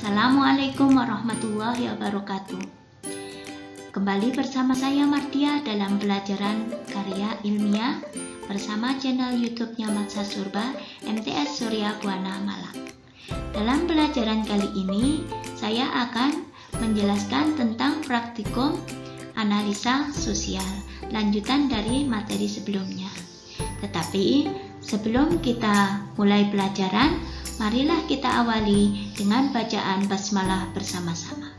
Assalamualaikum warahmatullahi wabarakatuh. Kembali bersama saya Mardia dalam pelajaran karya ilmiah bersama channel YouTube-nya Maksa Surba MTS Surya Buana Malang. Dalam pelajaran kali ini saya akan menjelaskan tentang praktikum analisa sosial, lanjutan dari materi sebelumnya. Tetapi sebelum kita mulai pelajaran, marilah kita awali dengan bacaan basmalah bersama-sama.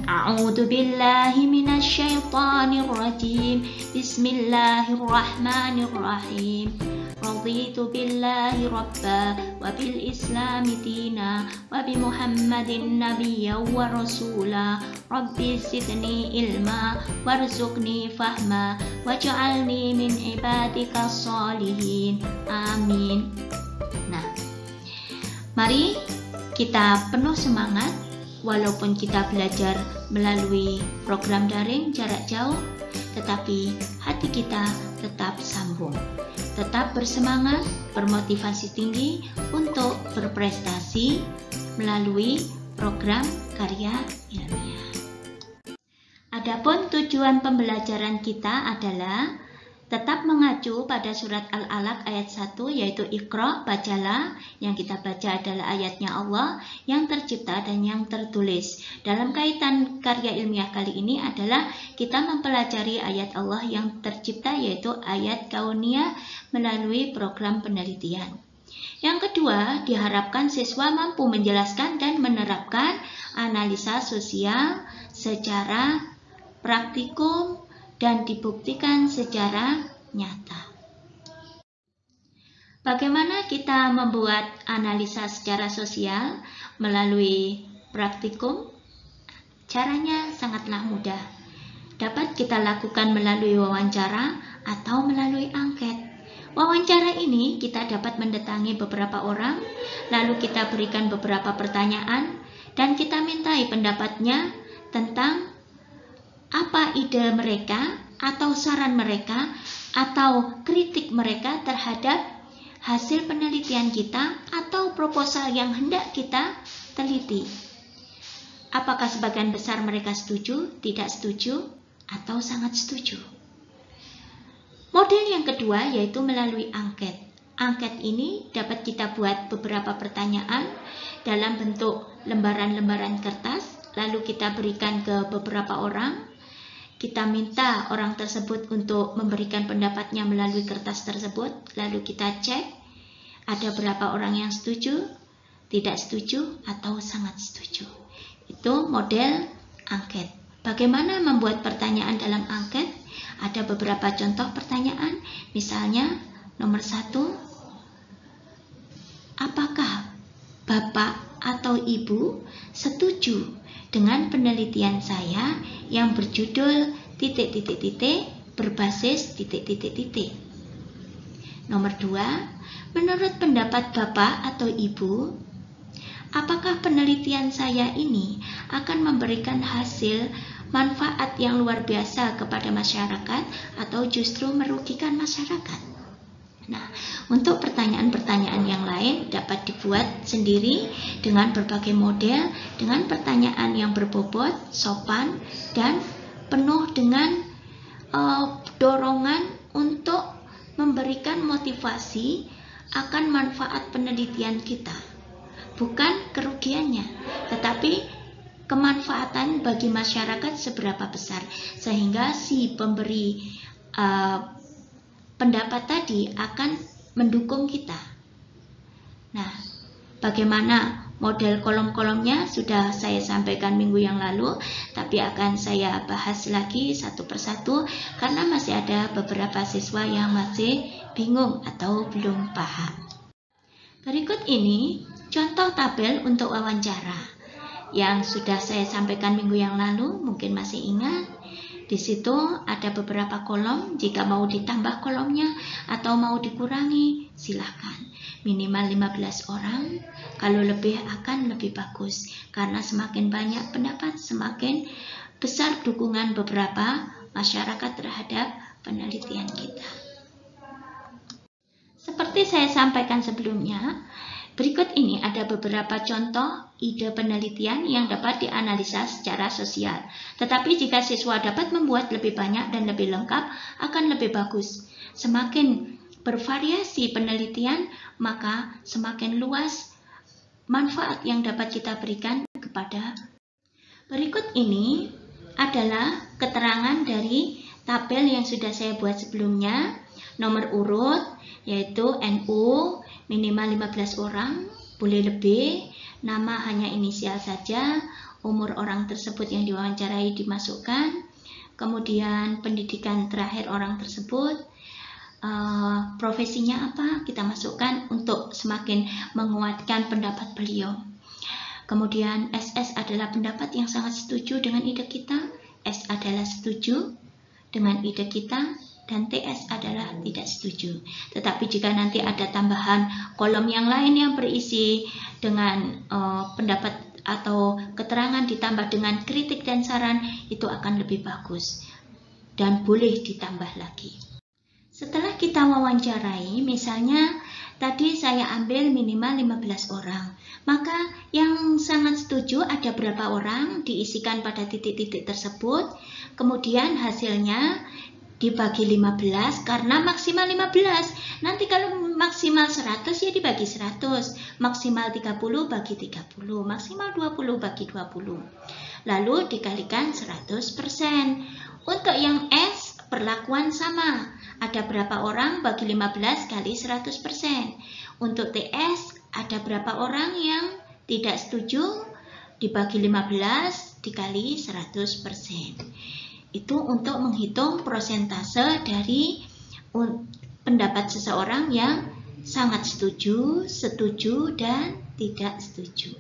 A'udzu billahi minasyaitonir rajim. Bismillahirrahmanirrahim. Raditu billahi rabba wa bil islami dina wa bi Muhammadin nabiyya wa rasula. Rabbi zidni ilma warzuqni fahma waj'alni min ibadikas sholihin. Amin. Nah, mari kita penuh semangat walaupun kita belajar melalui program daring jarak jauh, tetapi hati kita tetap sambung. Tetap bersemangat, bermotivasi tinggi untuk berprestasi melalui program karya ilmiah. Adapun tujuan pembelajaran kita adalah tetap mengacu pada surat Al-Alaq ayat 1, yaitu Iqra, bacalah. Yang kita baca adalah ayatnya Allah yang tercipta dan yang tertulis. Dalam kaitan karya ilmiah kali ini adalah kita mempelajari ayat Allah yang tercipta, yaitu ayat kauniyah melalui program penelitian. Yang kedua, diharapkan siswa mampu menjelaskan dan menerapkan analisa sosial secara praktikum dan dibuktikan secara nyata. Bagaimana kita membuat analisa secara sosial melalui praktikum? Caranya sangatlah mudah. Dapat kita lakukan melalui wawancara atau melalui angket. Wawancara ini kita dapat mendatangi beberapa orang, lalu kita berikan beberapa pertanyaan, dan kita mintai pendapatnya tentang apa ide mereka atau saran mereka atau kritik mereka terhadap hasil penelitian kita atau proposal yang hendak kita teliti. Apakah sebagian besar mereka setuju, tidak setuju, atau sangat setuju? Model yang kedua yaitu melalui angket. Angket ini dapat kita buat beberapa pertanyaan dalam bentuk lembaran-lembaran kertas, lalu kita berikan ke beberapa orang. Kita minta orang tersebut untuk memberikan pendapatnya melalui kertas tersebut, lalu kita cek ada berapa orang yang setuju, tidak setuju, atau sangat setuju. Itu model angket. Bagaimana membuat pertanyaan dalam angket? Ada beberapa contoh pertanyaan, misalnya nomor 1, apakah Bapak atau Ibu setuju dengan penelitian saya yang berjudul ... berbasis ... Nomor 2, menurut pendapat Bapak atau Ibu, apakah penelitian saya ini akan memberikan hasil manfaat yang luar biasa kepada masyarakat atau justru merugikan masyarakat? Nah, untuk pertanyaan-pertanyaan yang lain dapat dibuat sendiri dengan berbagai model, dengan pertanyaan yang berbobot, sopan, dan penuh dengan dorongan untuk memberikan motivasi akan manfaat penelitian kita. Bukan kerugiannya, tetapi kemanfaatan bagi masyarakat seberapa besar, sehingga si pemberi pendapat tadi akan mendukung kita. Nah, bagaimana model kolom-kolomnya sudah saya sampaikan minggu yang lalu, tapi akan saya bahas lagi satu persatu karena masih ada beberapa siswa yang masih bingung atau belum paham. Berikut ini contoh tabel untuk wawancara yang sudah saya sampaikan minggu yang lalu, mungkin masih ingat. Di situ ada beberapa kolom, jika mau ditambah kolomnya atau mau dikurangi, silahkan. Minimal 15 orang, kalau lebih akan lebih bagus. Karena semakin banyak pendapat, semakin besar dukungan beberapa masyarakat terhadap penelitian kita. Seperti saya sampaikan sebelumnya, Berikut ini ada beberapa contoh ide penelitian yang dapat dianalisa secara sosial. Tetapi jika siswa dapat membuat lebih banyak dan lebih lengkap, akan lebih bagus. Semakin bervariasi penelitian, maka semakin luas manfaat yang dapat kita berikan kepada. Berikut ini adalah keterangan dari tabel yang sudah saya buat sebelumnya. Nomor urut yaitu NU minimal 15 orang, boleh lebih, nama hanya inisial saja, umur orang tersebut yang diwawancarai dimasukkan, kemudian pendidikan terakhir orang tersebut, profesinya apa kita masukkan untuk semakin menguatkan pendapat beliau. Kemudian SS adalah pendapat yang sangat setuju dengan ide kita, S adalah setuju dengan ide kita, dan TS adalah tidak setuju. Tetapi jika nanti ada tambahan kolom yang lain yang berisi dengan pendapat atau keterangan ditambah dengan kritik dan saran, itu akan lebih bagus dan boleh ditambah lagi. Setelah kita wawancarai, misalnya tadi saya ambil minimal 15 orang, maka yang sangat setuju ada berapa orang diisikan pada titik-titik tersebut, kemudian hasilnya dibagi 15 karena maksimal 15. Nanti kalau maksimal 100 ya dibagi 100, maksimal 30 bagi 30, maksimal 20 bagi 20. Lalu dikalikan 100%. Untuk yang S perlakuan sama. Ada berapa orang bagi 15 kali 100%. Untuk TS ada berapa orang yang tidak setuju dibagi 15 dikali 100%. Itu untuk menghitung persentase dari pendapat seseorang yang sangat setuju, setuju, dan tidak setuju.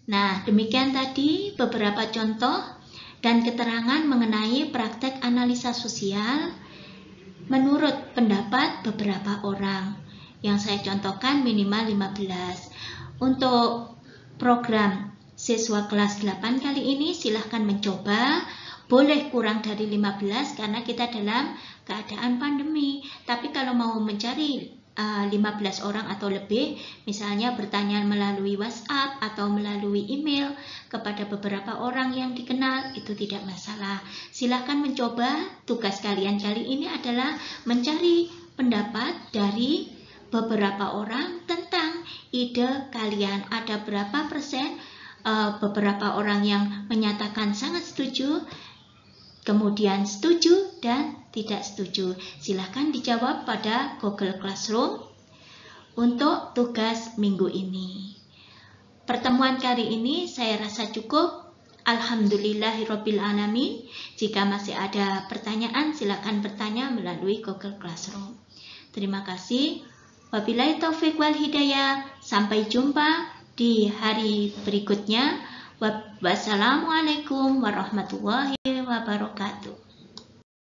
Nah, demikian tadi beberapa contoh dan keterangan mengenai praktek analisa sosial menurut pendapat beberapa orang. Yang saya contohkan minimal 15. Untuk program siswa kelas 8 kali ini silahkan mencoba, boleh kurang dari 15 karena kita dalam keadaan pandemi. Tapi kalau mau mencari 15 orang atau lebih, misalnya bertanya melalui WhatsApp atau melalui email kepada beberapa orang yang dikenal, itu tidak masalah. Silahkan mencoba. Tugas kalian kali ini adalah mencari pendapat dari beberapa orang tentang ide kalian. Ada berapa persen beberapa orang yang menyatakan sangat setuju, kemudian setuju dan tidak setuju. Silahkan dijawab pada Google Classroom untuk tugas minggu ini. Pertemuan kali ini saya rasa cukup. Alhamdulillahirrabbilalamin. Jika masih ada pertanyaan, silahkan bertanya melalui Google Classroom. Terima kasih. Wabillahi taufiq wal hidayah. Sampai jumpa di hari berikutnya. Wassalamualaikum warahmatullahi wabarakatuh.